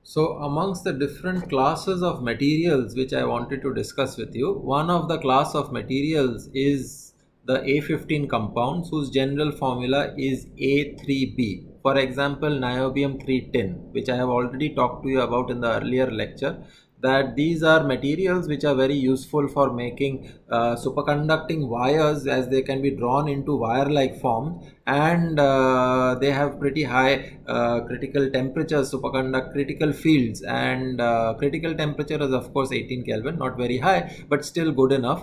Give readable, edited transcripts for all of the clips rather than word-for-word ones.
So, amongst the different classes of materials which I wanted to discuss with you, one of the class of materials is the A15 compounds whose general formula is A3B. For example, niobium 3 tin, which I have already talked to you about in the earlier lecture, that these are materials which are very useful for making superconducting wires, as they can be drawn into wire like form, and they have pretty high critical temperatures, superconduct critical fields, and critical temperature is of course 18 Kelvin, not very high but still good enough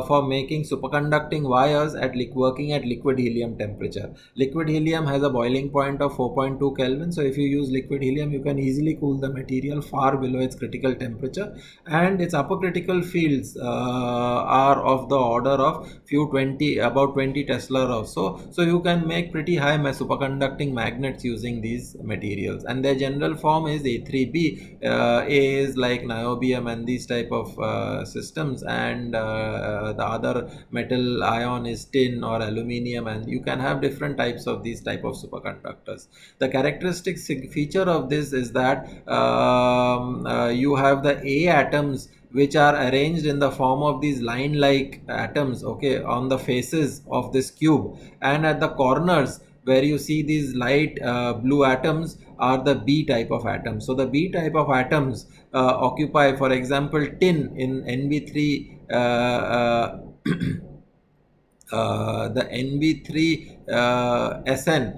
for making superconducting wires at working at liquid helium temperature. Liquid helium has a boiling point of 4.2 Kelvin, so if you use liquid helium you can easily cool the material far below its critical temperature, and its upper critical fields are of the order of about 20 Tesla or so. So you can make pretty high superconducting magnets using these materials, and their general form is A3B. A is like niobium and these type of systems, and the other metal ion is tin or aluminium, and you can have different types of these type of superconductors. The characteristic feature of this is that you have the A atoms which are arranged in the form of these line like atoms, okay, on the faces of this cube, and at the corners where you see these light blue atoms are the B type of atoms. So the B type of atoms occupy, for example, tin in Nb3 the Nb3 Sn,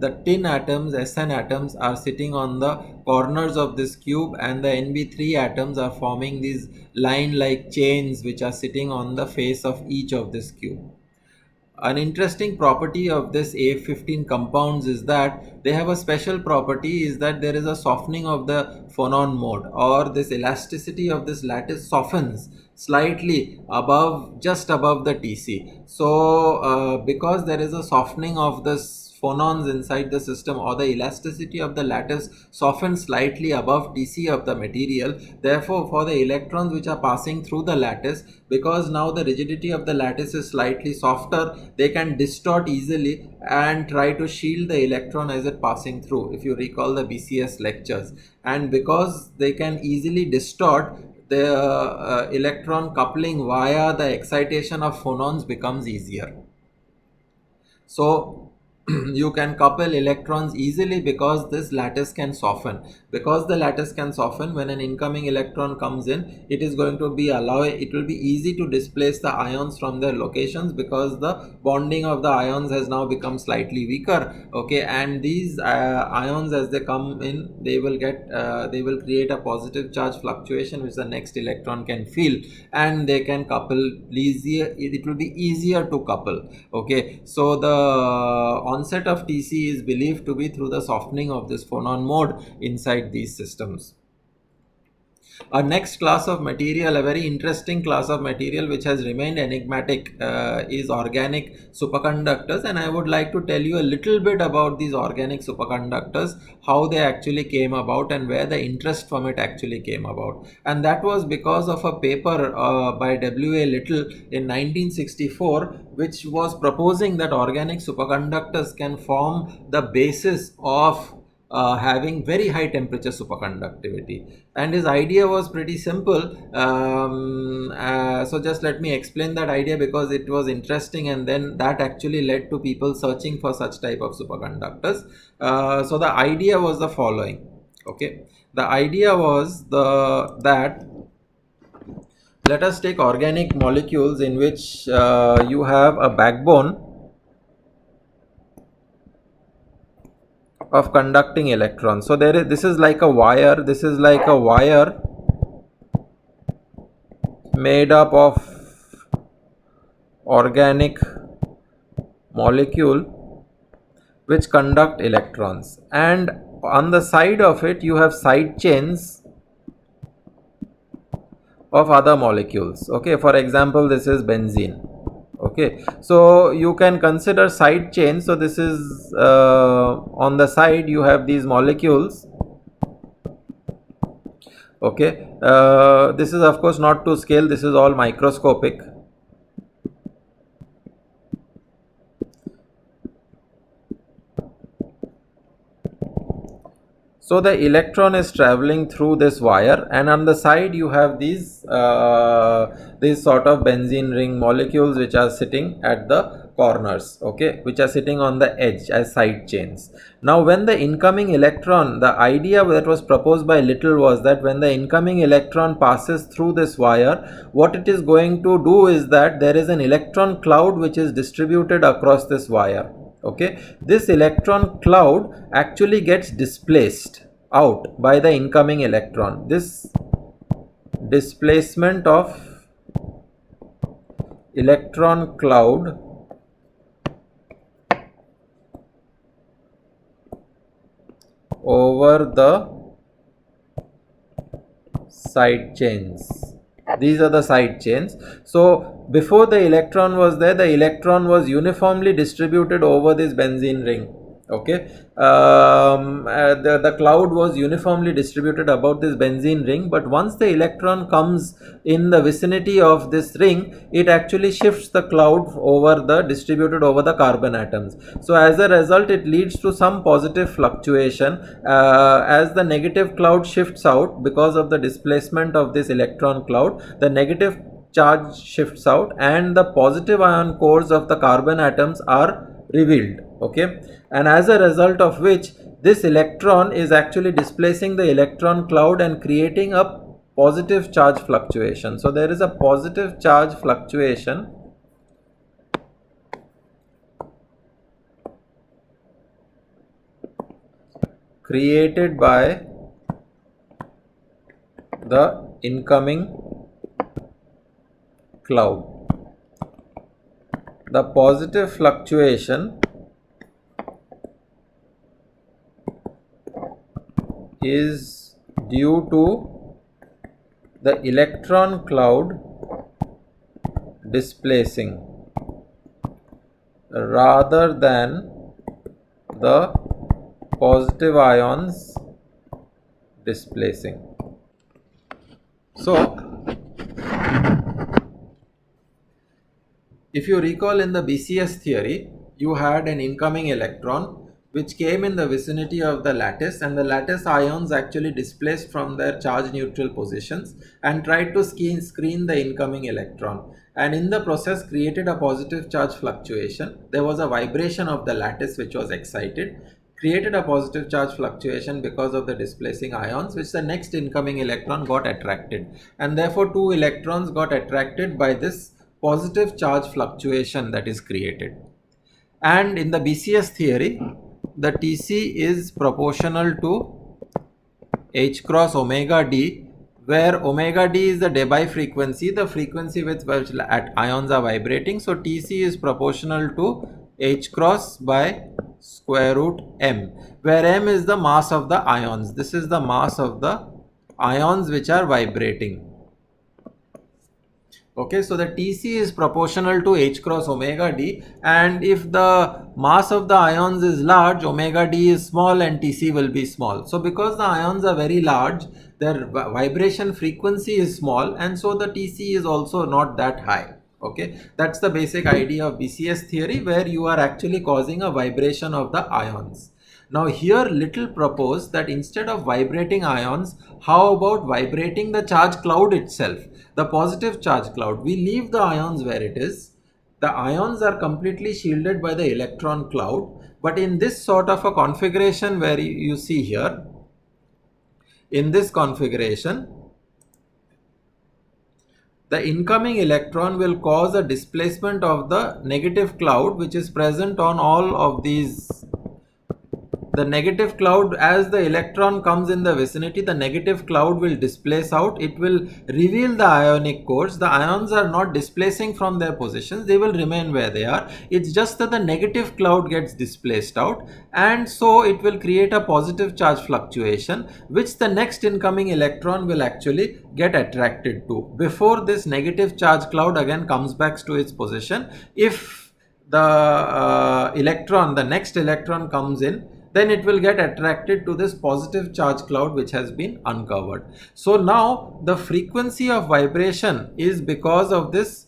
the tin atoms, Sn atoms, are sitting on the corners of this cube, and the Nb3 atoms are forming these line like chains which are sitting on the face of each of this cube. An interesting property of this A15 compounds is that they have a special property, is that there is a softening of the phonon mode, or this elasticity of this lattice softens slightly above, just above the Tc. So because there is a softening of this phonons inside the system, or the elasticity of the lattice softens slightly above Tc of the material, therefore for the electrons which are passing through the lattice, because now the rigidity of the lattice is slightly softer, they can distort easily and try to shield the electron as it passing through, if you recall the BCS lectures. And because they can easily distort, the electron coupling via the excitation of phonons becomes easier. So you can couple electrons easily because this lattice can soften. Because the lattice can soften, when an incoming electron comes in, it is going to be it will be easy to displace the ions from their locations, because the bonding of the ions has now become slightly weaker, okay, and these ions, as they come in, they will create a positive charge fluctuation which the next electron can feel, and they can couple easier. It will be easier to couple, okay. So the onset of Tc is believed to be through the softening of this phonon mode inside these systems. Our next class of material, a very interesting class of material which has remained enigmatic, is organic superconductors, and I would like to tell you a little bit about these organic superconductors, how they actually came about and where the interest from it actually came about. And that was because of a paper by W.A. Little in 1964, which was proposing that organic superconductors can form the basis of having very high temperature superconductivity. And his idea was pretty simple. So just let me explain that idea, because it was interesting, and then that actually led to people searching for such type of superconductors. So the idea was the following, okay. The idea was that, let us take organic molecules in which you have a backbone of conducting electrons. So this is like a wire, this is like a wire made up of organic molecule which conduct electrons, and on the side of it you have side chains of other molecules, okay. For example, this is benzene, okay. So you can consider side chains. So this is on the side you have these molecules, okay. This is of course not to scale, this is all microscopic. So the electron is traveling through this wire, and on the side you have these sort of benzene ring molecules which are sitting at the corners, okay, which are sitting on the edge as side chains. Now when the incoming electron, the idea that was proposed by Little was that when the incoming electron passes through this wire, what it is going to do is that there is an electron cloud which is distributed across this wire. Okay, this electron cloud actually gets displaced out by the incoming electron. This displacement of electron cloud over the side chains. These are the side chains. So before the electron was there, the electron was uniformly distributed over this benzene ring. Okay, the cloud was uniformly distributed about this benzene ring, but once the electron comes in the vicinity of this ring, it actually shifts the cloud over the distributed over the carbon atoms. So as a result, it leads to some positive fluctuation as the negative cloud shifts out because of the displacement of this electron cloud. The negative charge shifts out and the positive ion cores of the carbon atoms are revealed. Okay, and as a result of which this electron is actually displacing the electron cloud and creating a positive charge fluctuation. So there is a positive charge fluctuation created by the incoming cloud. The positive fluctuation is due to the electron cloud displacing rather than the positive ions displacing. So if you recall, in the BCS theory, you had an incoming electron which came in the vicinity of the lattice, and the lattice ions actually displaced from their charge neutral positions and tried to screen the incoming electron, and in the process created a positive charge fluctuation. There was a vibration of the lattice which was excited, created a positive charge fluctuation because of the displacing ions, which the next incoming electron got attracted, and therefore two electrons got attracted by this positive charge fluctuation that is created. And in the BCS theory, the TC is proportional to H cross omega D, where omega D is the Debye frequency, the frequency with which ions are vibrating. So TC is proportional to H cross by square root m, where m is the mass of the ions. This is the mass of the ions which are vibrating. Okay, so the TC is proportional to H cross omega D, and if the mass of the ions is large, omega D is small and TC will be small. So because the ions are very large, their vibration frequency is small, and so the TC is also not that high. Okay, that's the basic idea of BCS theory, where you are actually causing a vibration of the ions. Now here Little proposed that instead of vibrating ions, how about vibrating the charge cloud itself, the positive charge cloud. We leave the ions where it is. The ions are completely shielded by the electron cloud, but in this sort of a configuration where you see here, in this configuration, the incoming electron will cause a displacement of the negative cloud which is present on all of these. The negative cloud, as the electron comes in the vicinity, the negative cloud will displace out. It will reveal the ionic cores. The ions are not displacing from their positions. They will remain where they are. It's just that the negative cloud gets displaced out, and so it will create a positive charge fluctuation which the next incoming electron will actually get attracted to before this negative charge cloud again comes back to its position. If the the next electron comes in, then it will get attracted to this positive charge cloud which has been uncovered. So now the frequency of vibration is because of this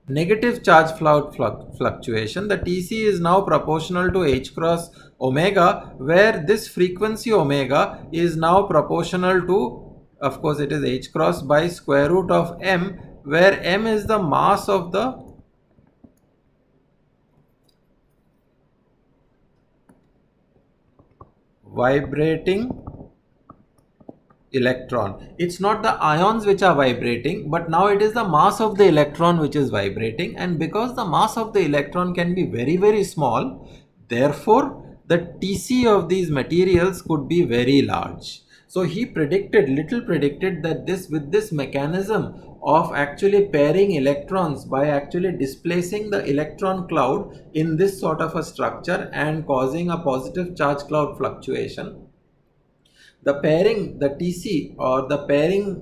negative charge fluctuation, the Tc is now proportional to h cross omega, where this frequency omega is now proportional to, of course it is h cross by square root of m, where m is the mass of the vibrating electron. It's not the ions which are vibrating, but now it is the mass of the electron which is vibrating, and because the mass of the electron can be very, very small, therefore the Tc of these materials could be very large. So he predicted that this, with this mechanism of actually pairing electrons by actually displacing the electron cloud in this sort of a structure and causing a positive charge cloud fluctuation, the pairing, the Tc or the pairing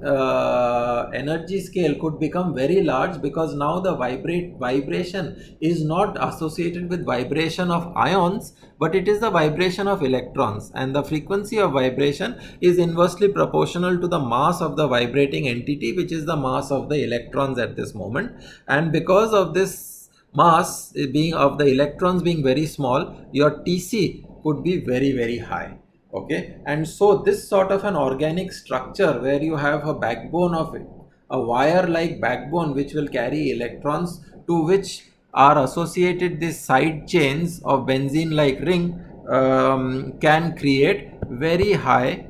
energy scale could become very large, because now the vibration is not associated with vibration of ions, but it is the vibration of electrons, and the frequency of vibration is inversely proportional to the mass of the vibrating entity, which is the mass of the electrons at this moment. And because of this mass being of the electrons being very small, your Tc could be very, very high. Okay, and so this sort of an organic structure where you have a backbone of it, a wire like backbone which will carry electrons, to which are associated these side chains of benzene like ring, can create very high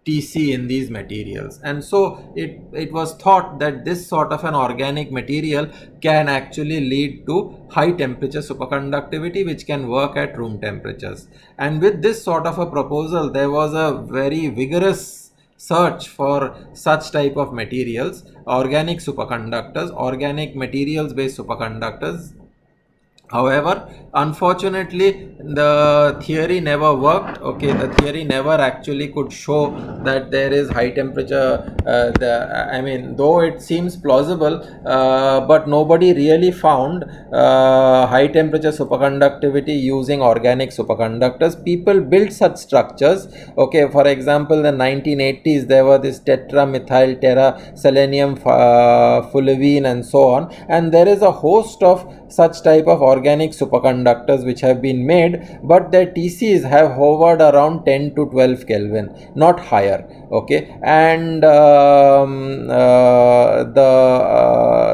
Tc in these materials. And so it was thought that this sort of an organic material can actually lead to high temperature superconductivity, which can work at room temperatures. And with this sort of a proposal, there was a very vigorous search for such type of materials, organic superconductors, organic materials based superconductors. However, unfortunately, the theory never worked. Okay, the theory never actually could show that there is high temperature. I mean, though it seems plausible, but nobody really found high temperature superconductivity using organic superconductors. People built such structures. Okay, for example, in the 1980s, there were this tetramethyl selenium fullerene and so on, and there is a host of such type of organic superconductors which have been made, but their TCs have hovered around 10 to 12 Kelvin, not higher. Okay, and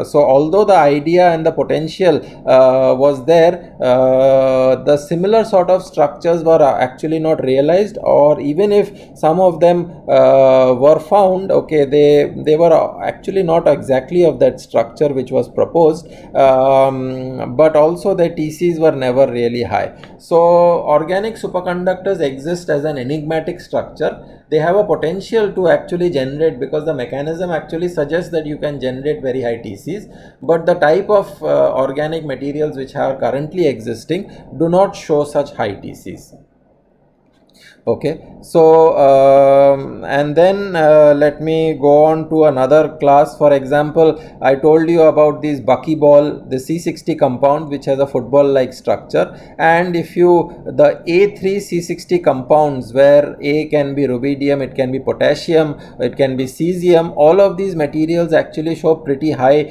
so although the idea and the potential was there, the similar sort of structures were actually not realized, or even if some of them were found, okay, they were actually not exactly of that structure which was proposed, but also the TCs were never really high. So organic superconductors exist as an enigmatic structure. They have a potential to actually generate, because the mechanism actually suggests that you can generate very high TCs, but the type of organic materials which are currently existing do not show such high TCs. Okay, so and then let me go on to another class. For example, I told you about this buckyball, the C60 compound, which has a football like structure, and if you, the A3 C60 compounds, where A can be rubidium, it can be potassium, it can be cesium, all of these materials actually show pretty high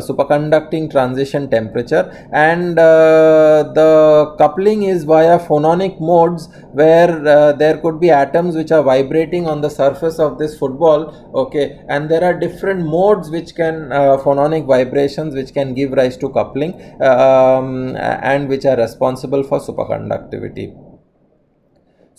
superconducting transition temperature, and the coupling is via phononic modes, where there could be atoms which are vibrating on the surface of this football. Okay, and there are different modes which can phononic vibrations which can give rise to coupling, and which are responsible for superconductivity.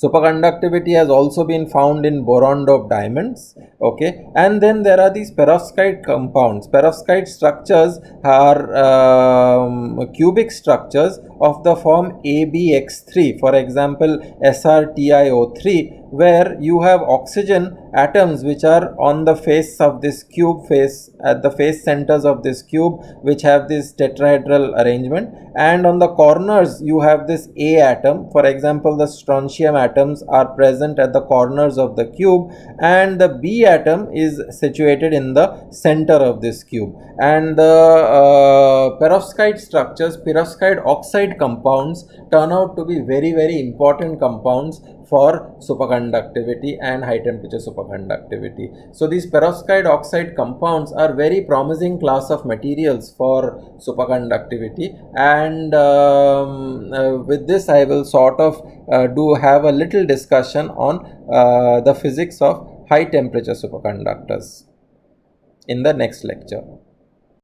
Superconductivity has also been found in boron doped diamonds. Okay, and then there are these perovskite compounds. Perovskite structures are cubic structures of the form ABX3, for example SrTiO3, where you have oxygen atoms which are on the face of this cube, at the face centers of this cube, which have this tetrahedral arrangement, and on the corners you have this A atom. For example, the strontium atoms are present at the corners of the cube, and the B atom is situated in the center of this cube. And the perovskite structures, perovskite oxide compounds, turn out to be very, very important compounds for superconductivity. superconductivity and high temperature superconductivity. So these perovskite oxide compounds are very promising class of materials for superconductivity, and with this I will sort of do have a little discussion on the physics of high temperature superconductors in the next lecture.